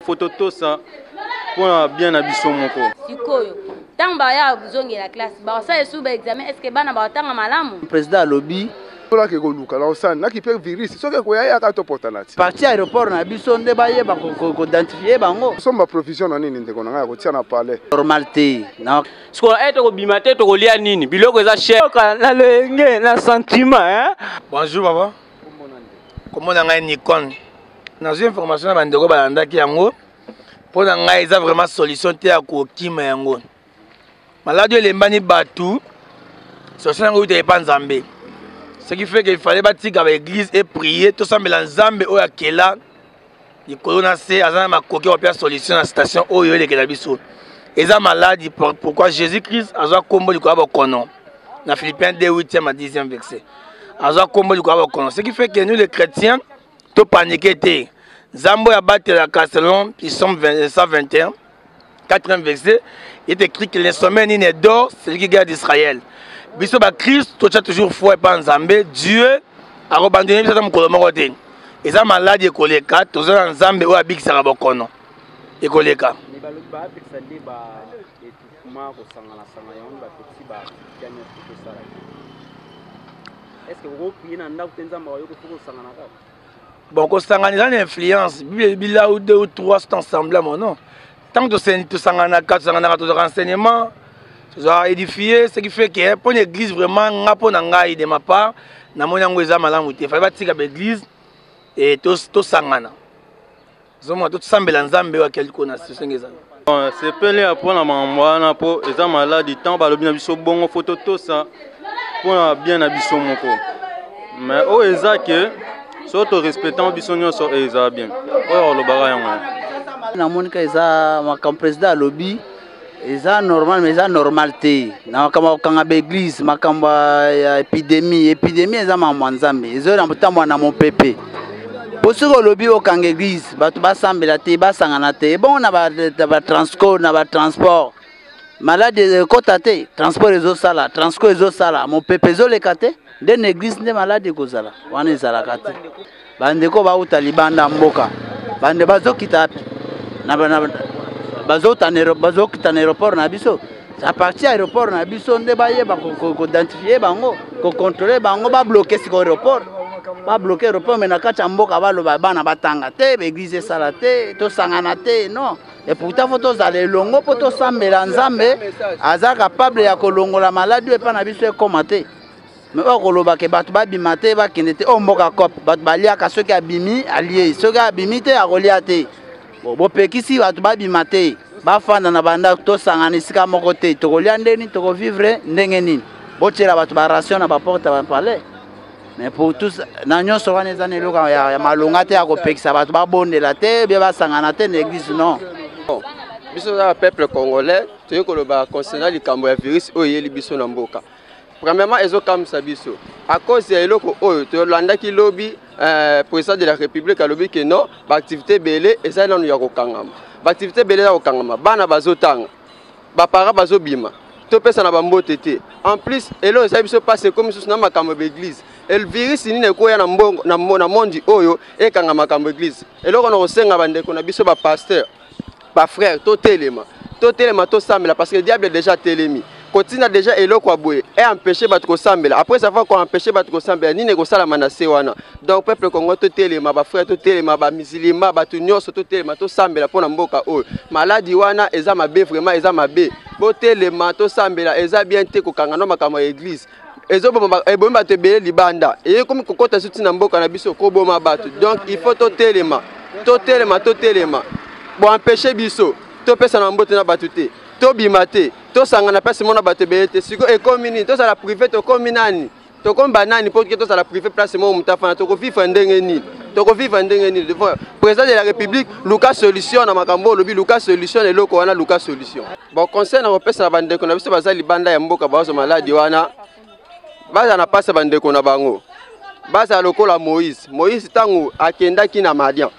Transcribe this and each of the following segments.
photo tout ça pour bien abisso moko. Sikoyo. Tant baya zongi la classe. Ba ça sous examen est-ce que bana ba tanga malamu? Président lobby Tola ke goluka la osana na ki pe virus soke ko ya ka to portanati. Parti aéroport na biso nde ba yeba ko identifier bango. Somba provision na nini ndeko na ko tia na palais. Normalité. Na Sko eto ko bimate to ko lia nini biloko eza cher na lenge na sentiment hein. Bonjour baba. Comment on a Nikon? Dans une information na bandeko balandaki yango. Pour nga eza vraiment solution te ya ko kima yango. Malade lembani batu. Solution ngo te pa nzambe. Ce qui fait qu'il fallait bâtir avec l'église et prier. Tout ça, mais l'ensemble, où il y a là, il y a une solution à la station où il y a des gens. Et ça, malade, pourquoi Jésus-Christ a un combo du corps dans Philippiens 2, 8e à 10e verset. A un combo du corps. Ce qui fait que nous, les chrétiens, tout paniqués. Zambo a battu la Castellon, ils sont 121, 4e verset. Il est écrit que l'instrument n'est d'or, c'est lui qui garde Israël. Biso ba Christ to toujours foi et pas Nzambe Dieu a abandonné biso tam koloma kote eza malade ekoleka tozo na Nzambe o abikisaka bokono ekoleka Ni ba ba pixande ba etufuma ko sangana sangana yon ba petit ba kanya ko sala. Est-ce que vous priez na ndako tenzamba yo ko sangana ka? Bon ko sangana eza influence bila ou 2 ou 3 c'est ensemble non. Tant que tu sangana ka sangana to renseignement édifié, ce qui fait que pour l'église vraiment, de ma part, na mon yangoza malamu te. Fallait bâtir l'église et tout sangana. Zomo tout sambela nzambe wa quelque chose na sengeza. C'est pelé à prendre la mamana pour les malades du temps ba lobina biso bongo photo tout ça pour bien abisso moko. Mais au eza que surtout respectant biso nyonso eza bien. Oh lo bara yango. na monika eza makam président lobby. Eza normal mais eza normalité na makambo kanga ba église makambo ya épidémie eza mambo nzambe ezo na mutambo na mopepe posiko lobi o kanga église batu basambela te basangana te bon na ba transport na ba transport malade kota te transport ezo sala mopepe ezo lekate nde na église nde malade kozala wana ezala kate bandeko ba uta libanda mboka bande bazokita na bazokita na aéroport na biso à partir aéroport na biso nde ba yeba ko identifier bango ko contrôler bango ba bloquer siko aéroport ba bloquer aéroport mais na kati mboka ba loba bana batanga te église sala te to sangana te non et pourtant faut to zale longo po to sambela nzambe aza capable ya kolongola maladie et pa na biso e komate mais okoloba ke batu ba bimate ba kinete o mboka kop batu balia ka soki abimi alie soki abimi te akolia te bo pekisi batu ba bimate ba fanda na banda to sangana sika moko te to kolia ndeni to ko vivre ndenge nini bo tira batu ba ration na ba porte ba palais mais pour tous na nyonso wana eza na eloko ya malonga te ya kopekisa batu ba bondela te be ba sangana te na église non. Biso za peuple congolais toyo koloba concernant likambo ya virus oyo yeli biso na mboka. Premièrement ezo kamisa biso à cause ya eloko oyo to landaki lobi président de la République a lobi que non ba activité belé eza nanu ya kokangama ba activité belé ya kokangama bana bazotanga ba para bazobima to pesa na bambote te en plus elo eza biso passer comme sous na makambo d'église el virus ni ne ko ya na mbongo na mondi oyo e kanga makambo église eloko na kosenga bandeko na biso ba pasteur ba frère to telema to sambela parce que le diable est déjà télémi continue déjà eloko aboye et empêcher bat ko sambela après ça va ko empêcher bat ko sambela ni ne ko sala manase wana donc peuple congolais to telema ba frère to telema ba musulman ba to nyonso to telema to sambela pona mboka oyo maladi wana eza mabe vraiment eza mabe bo telema to sambela eza bien te ko kanga no makambo église ezo bomba ebomba te bele libanda et comme kokota suti na mboka na biso ko boma batu donc il faut to telema bon empêcher biso to pesa na mbote na batu te to bimate to sangana pesa mona batu bete siko e commune to sala privé to communani to komba nani pour que to sala privé place mo mutafana to ko vivre ndenge nini président de la République Lucas solution na makambo lobi Lucas solution et loko wana Lucas solution bon conseil na pesa na bande ko na biso bazali banda ya mboka bazo maladi wana baza na pasa bande ko na bango baza lokola Moïse tango akendaki na Madian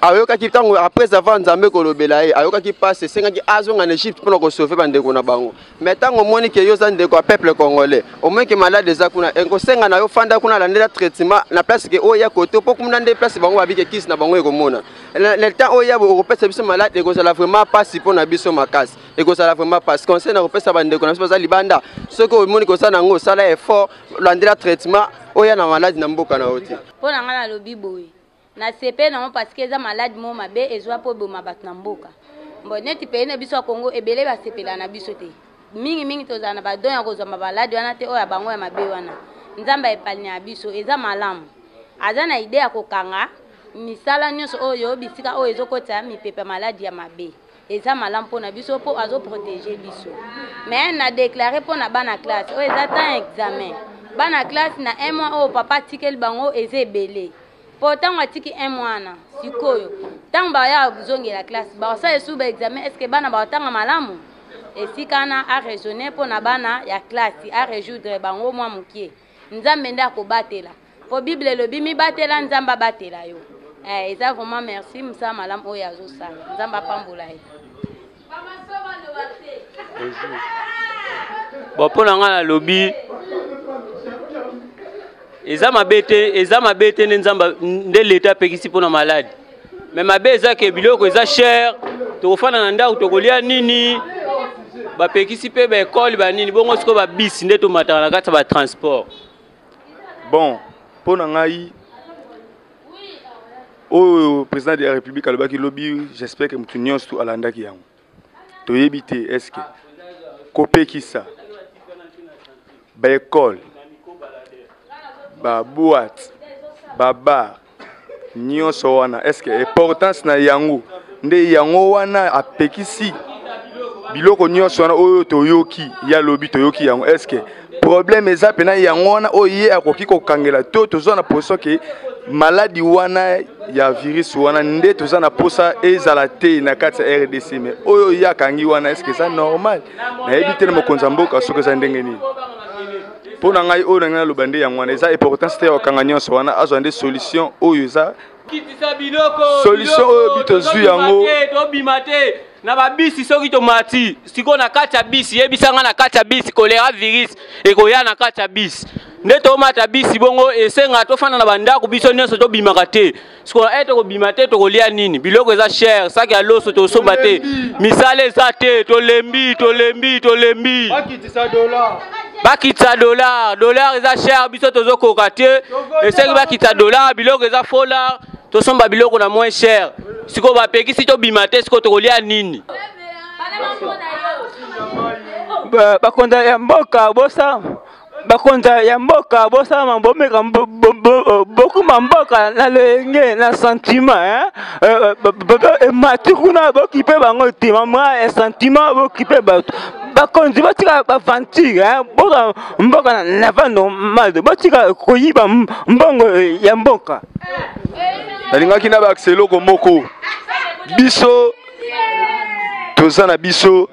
ayokaki tango après avant nzambe kolobela ye ayokaki passe sengaki azonga en Égypte pour ko sauver bandeko na bango mais tango moni ke yo za ndeko ya peuple congolais au moins que malade za kuna enko senga na yo fanda kuna landela traitement na place ke oya koto po kumna nde place bango babike kisi na bango ekomona le temps oya bo pesa biso malade eko sala vraiment passe pour na biso makasi eko sala vraiment passe conseil na pesa bandeko na biso za libanda soko moni ko sana ngo sala effort landela traitement oya na malade na mboka na oti po na ngala lobi boy na sepe na mo parce que za malade mo mabe ezwa po boma bat na mboka bon neti pe na biso Congo ebele ba sepela na biso te mingi tozana ba don ya kozwa malade wana te oya bango ya mabe wana nzamba epali na biso eza malamu aza na idea ya kokanga misala nyonso oyo bisika oyo ezokota mipepe malade ya mabe eza malamu po na biso po azo protéger biso mais na déclarer po na bana classe oyo eza temps examen bana classe na un mois oyo papa tikel bango eza ebele pourtant atiki un mois na sikoyo tant ba ya buzongela classe ba ça esu ba examen est-ce que bana ba tanga malamu esikana a raisonner pour na bana ya classe a résoudre bango mwa mukie nzambe nda ko batela po bible lobi mi batela nzamba batela yo eza vraiment merci msa malamu oyo azosala nzamba pambola ye bon pona ngala lobi eza mabete nzamba nde leta pekisi pona malade mais mabe eza ke biloko eza cher tokofana na ndako tokolia nini bapekisi pe ba école ba nini bongo siko ba bus nde tomataka na kati ba transport bon pona ngai au président de la République alobaki lobby j'espère que mutu nyonso alandaki yango toyebi te est-ce que kopekisa ba école ba boîte ba bar nyonso wana est-ce que importance na yango nde yango wana apekisi biloko nyonso wana oyo toyoki ya lobi toyoki yango est-ce que problème eza pena yango wana oye akoki kokangela to toza na poso ke maladi wana ya virus wana nde toza na posa ezala te na kati ya RDC mais oyo ya kangi wana est-ce que ça normal na yebi te na mokonzi mboka soki eza ndenge nini pour na ngai oyo na loba nde yango wana eza importance te okanga nyonso wana azwa nde solution oyo eza solution oyo bitozu yango tobima te na babisi soki tomati siko na kati ya bisi yebisanga na kati ya bisi kolera virus ekoya na kati ya bisi nde tomata bisi bongo esenga tofana na bandako biso nyonso tobimaka te siko ete kobima te tokolia nini biloko eza cher saki ya loso tosomba te misala eza te tolembi bakitisa dollar eza cher biso tozokoka te esengi bakitisa dollar biloko eza fola tosomba biloko na moins cher siko bapekisi tobima te siko tokolia nini bakonda ya mboka bosa mambomeka bokuma mboka na lenge na sentiment mati kuna bokipe bango tima mwa sentiment bokipe bato bakonzi botika bavanture mboka na vando malde botika koyiba mbongo ya mboka nalingaki na baakseloko moko biso toza na biso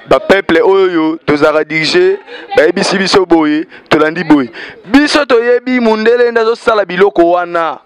ba peuple oyo tozaka dirige bayebisi biso boye tolandi boye biso toyebi mundele nda zosala biloko wana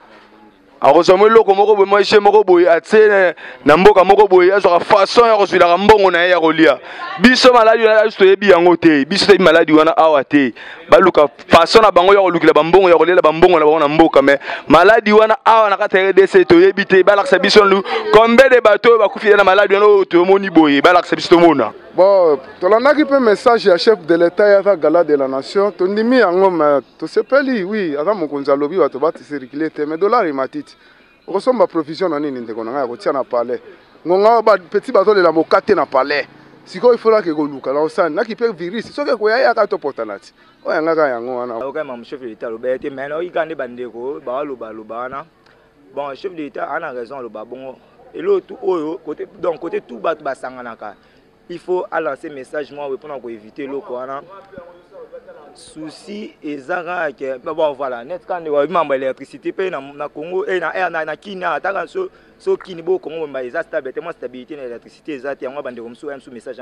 akozwa eloko moko boye moishe moko boye atie na mboka moko boye azwaka façon ya kozwilaka mbongo na ye ya kolia biso maladi wana toyebi yango te biso toyebi maladi wana awa te baluka façon na bango ya kolukila bambongo ya kolela bambongo na bango na mboka mais maladi wana awa na kati ya RDC toyebi te balakisa biso lu combien de bateaux bakufi na maladi wana oyo tomoni boye balakisa biso tomona. Bon, tolandaki pe message ya chef de l'État ya gala de la nation tondimi yango mais tosepeli oui ata mokonzi alobi bato batisirikile te mais dollar ematiti okosomba provision na nini ndeko na ngai ya kotia na palais ngonga petit bato lela mokate na palais sikoyo ifolaki koluka na osani naki pe virus soki ekoya yaka topotana ti oyo ngaka yango wana okayema chef de l'État aloba te mais oyikande bandeko baaloba wana bon chef de l'État a raison aloba bongo eloko oyo côté donc côté tout bato basanganaka il faut lancer message moi pour éviter le quoi souci ezanga que bon voilà net quand on membre l'électricité pe na Congo et na air na Kenya taka so kini bo Congo ba eza stabilité na l'électricité eza te yango bande comme so message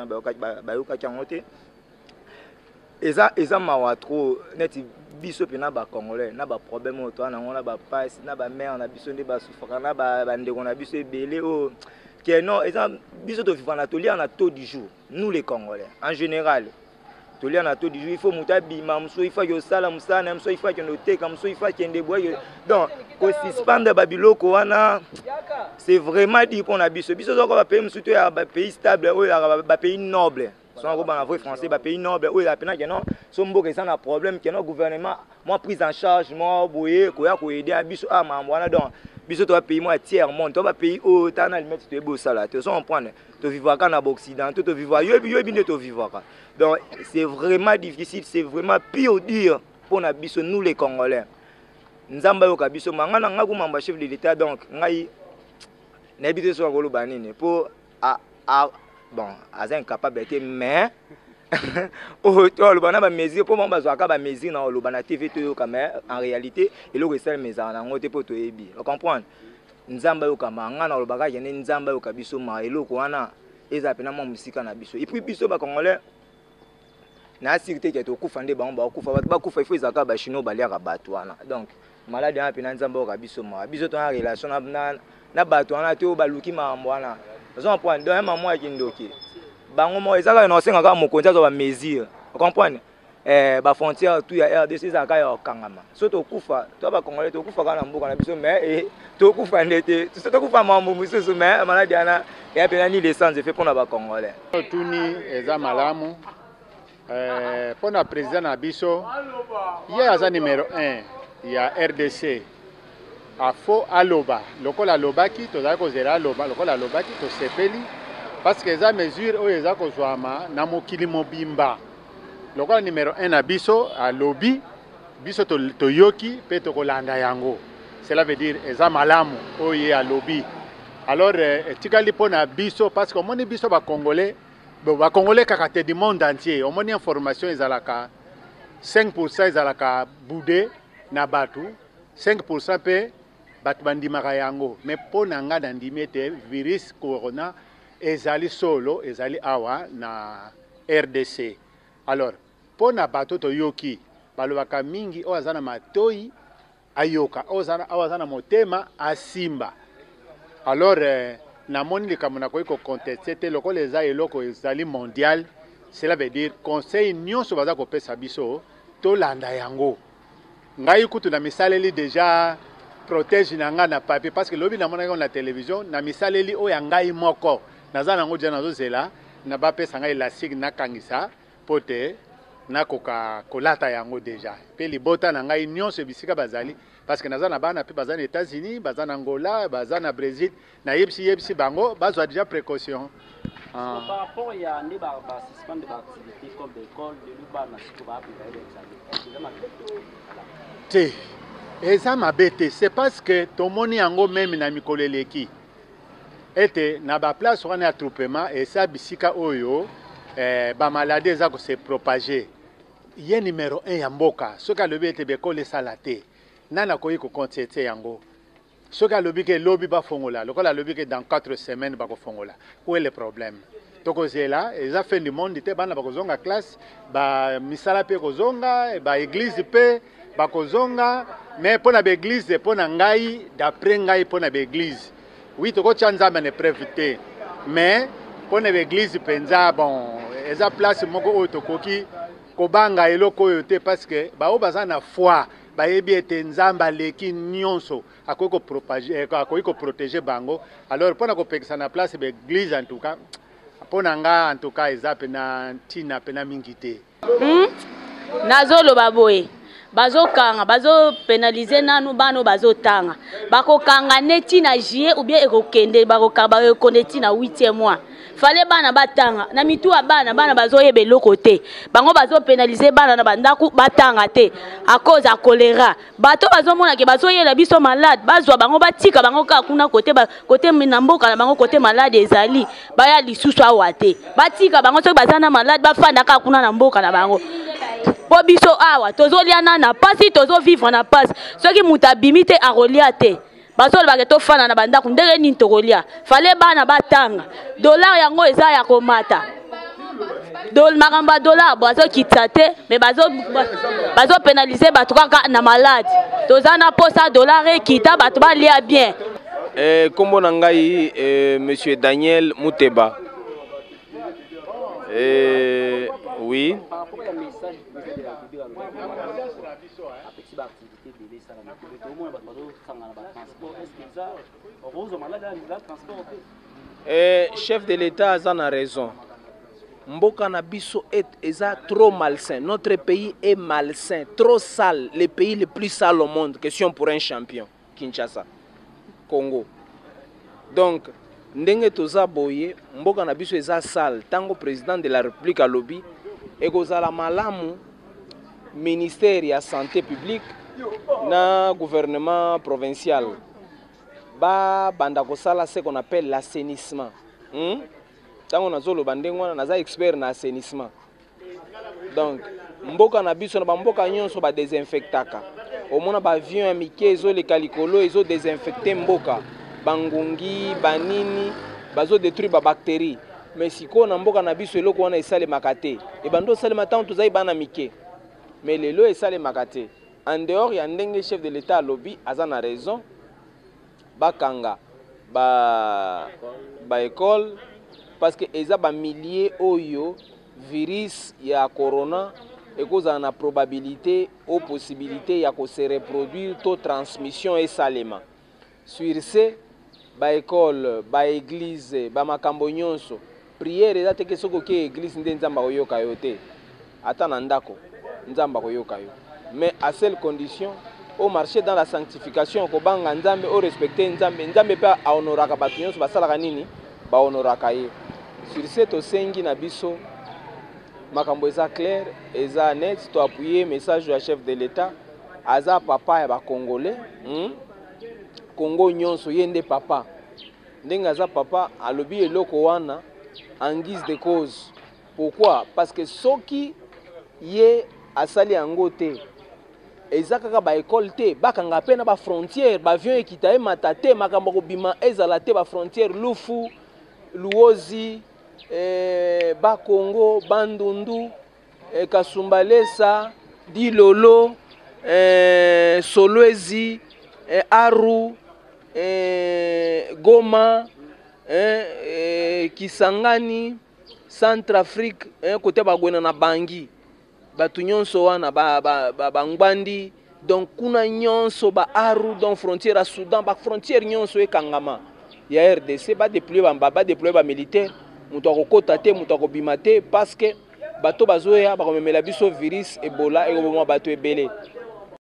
ba yoka kangote eza mawa trop neti biso pe na ba congolais na ba problème auto na ngona ba passe na ba mère na biso nde ba souffrant na ba ndeko na biso ebele o que non eza biso to vivre na tolia na taux du jour nous les congolais en général tolia na taux du jour il faut mutabi mamso il faut que sala musana mamso il faut que noter comme ça il faut que ndeboye donc ko suspendre babiloko wana c'est vraiment dit pour na biso biso zo ko ba pays musuto ya ba pays stable o ya ba pays noble sont en vrai français ba pays noble o ya pena que non so mboka ça na problème que non gouvernement moi prise en charge moi boye ko ya ko aider biso a mamwana donc biso to pays moi tiers monde to ba pays o ta na limite to ebo sala to so on prendre to vivre ka na occident to vivre yo bi to vivre ka donc c'est vraiment difficile c'est vraiment pire dur pour na biso nous les congolais nzamba yo ka biso mangana ngaku mamba chef de l'état donc ngai na bité so ngolo banini pour bon aza incapable mais oh to lo bana ba mesure pour mamba zo ka ba mesure na lo bana TV to yo ka mais en réalité et le resel mes na ngote po to ebi on comprendre nzamba yo ka mangana lo baka yene nzamba yo ka biso ma eloko wana eza pena mo musika na biso et puis biso ba congolais na sécurité qui est au kufa nde ba kufa ba kufa il faut izaka ba chino ba lia ka bato wana donc malade ya pena nzamba yo ka biso ma biso to na relation na bato wana to ba luki mambo wana on prend donc maman qui ndoki bango mo ezaka no senga ka mokonzi azo ba mesure on comprendre ba frontière tout ya RDC za ka ya kangama so to kufa to ba congolais to kufa kana mboka na biso mais to kufa ndete to kufa mambo mususu mais malade ana ya pena ni l'essence fait pour na ba congolais tuni eza malamu pour na président na biso ya aza numéro 1 ya RDC afo aloba lokola alobaki tozali kozela aloba lokola alobaki tosepeli parce que eza mesure oyo eza kozwama na mokili mobimba lokola numéro 1 na biso alobi biso toyoki mpe tokolanda yango cela veut dire eza malamu oyo alobi alors etikali mpo na biso parce que omoni biso bacongolais kaka te du monde entier omoni information ezalaka 5% ezalaka bude na bato 5% mpe bato bandimaka yango mais mpo na nga nandimi ete virus corona ezali solo ezali awa na RDC alors mpo na bato toyoki balobaka mingi oyo aza na matoi ayoka oyo aza na motema asimba alors namoni likambo nakoki koconteste te lokola eza eloko ezali mondial cela veut dire conseil nyonso baza kopesa biso tolanda yango ngai kutu na misaleli déjà protège na nga na papier parce que lobi namonaki na télévision na misaleli oyo ngai moko naza nango dia nazozela na bapesa ngai elastique nakangisa po te nakoka kolata yango déjà mpe libota na ngai nyonso bisika bazali parce que naza na bana mpe baza na États-Unis baza na Angola baza na Brésil nayebisi bango bazwa déjà précaution par rapport ya nde basuspendre baactivité comme d'école de lubana siko baapesa te eza mabe te c'est parce que tomoni yango meme na mikolo eleki ete na baplace wana ya troupement eza bisika oyo bamaladi eza kose propager ye numéro 1 ya mboka soki alobi ete bekolo esala te nani akoki kocontete yango soki alobi ke lobi bafongola lokola alobi ke dans 4 semaines bakofongola où est le problème tokozela eza fin du monde te bana bakozonga classe bamisala mpe kozonga baeglise mpe bakozonga mais mpo na baeglise mpo na ngai d'après ngai mpo na baeglise oui tokotya nzambe na épreuve te mais mpo na baeglise mpenza bon eza place moko oyo tokoki kobanga eloko oyo te parce que baoyo baza na foi bayebi ete nzambe aleki nyonso akoki koprotege bango alors mpo na kopekisa na place baeglise en tout cas mpo na nga en tout cas eza pena ntina pena mingi te nazoloba boye bazokanga bazopenalize nanu bano bazotanga bakokanga neti na juillet ou bien ekokende bakokanga bakonde na 8e mois fale bana batanga na mitu ya bana bazoyeba eloko te bango bazopenalize bana na bandaku batanga te à cause ya choléra bato bazomona ke bazoyela biso malade bazwa bango batika bango ka kuna kote na mboka na bango kote malade ezali baya lisusu awa te batika bango soki bazana malade bafanda ka kuna na mboka na bango po biso awa tozoliana na pasi tozovivre na pasi soki mutu abimi te akolia te bazolobaka tofana na bandako ndenge nini tokolia fale bana batanga dollar yango eza ya komata makambo ya dollar bazokitisa te mais bazopénalize bato kaka na malade toza na posa dollar ekita bato balia bien. Kombo na ngai monsieur Daniel Mouteba. Oui. Par rapport au message chef de l'État a raison. Mboka na biso est trop malsain. Notre pays est malsain, trop sale. Le pays le plus sale au monde. Question pour un champion. Kinshasa, Congo. Donc, ndenge toza boye, mboka na biso eza sale. Tango président de la République a lobby, ekozala malamu ministère ya santé publique na gouvernement provincial. Ba banda kosala ce qu'on appelle l'assainissement. Tango nazolo bandengwana naza expert na assainissement. Donc mboka na biso na mboka nyonso ba désinfectaka. Omona ba avion ya mike ezo le kalikolo ezo désinfecter mboka. Bangungi banini bazo détruire ba bactéries. Mais siko na mboka na biso eloko wana esale makate. E bando sale matin tozai bana mike. Mais lelo esale makate. En dehors ya ndenge chef de l'État lobby azana raison. Bakanga ba école parce que eza ba milliers oyo virus ya corona et cause na probabilité ou possibilité ya ko se reproduire to transmission et salema sur ce ba école ba église ba makambo nyonso prière eza te ke soko ke église nde nzamba koyoka yo te ata na ndako nzamba koyoka yo mais à seule condition au marché dans la sanctification ko banga nzambe au respecter nzambe nzambe pa a honoraka bato nyonso basalaka nini ba honoraka ye sur cette osengi na biso makambo eza clair eza net to appuyer message du chef de l'État aza papa ya ba congolais Congo nyonso yende papa ndenge aza papa alobi eloko wana en guise de cause. Pourquoi? Parce que soki ye asali yango te ezaka ba école te bakanga pe na ba frontière ba avion ekita e matate makambo ko bima ezala te ba frontière lufu luozi ba Congo bandundu kasumbalesa dilolo solwezi aru Goma Kisangani Centrafrique côté bagwena na bangi batu nyonso wana ba ngbandi donc kuna nyonso ba aru donc frontière à Soudan ba frontière nyonso e kangama ya RDC ba déployer ba militaire muto akokota te muto akobima te parce que bato bazoya ba komemela biso virus Ebola e ko boma bato ebele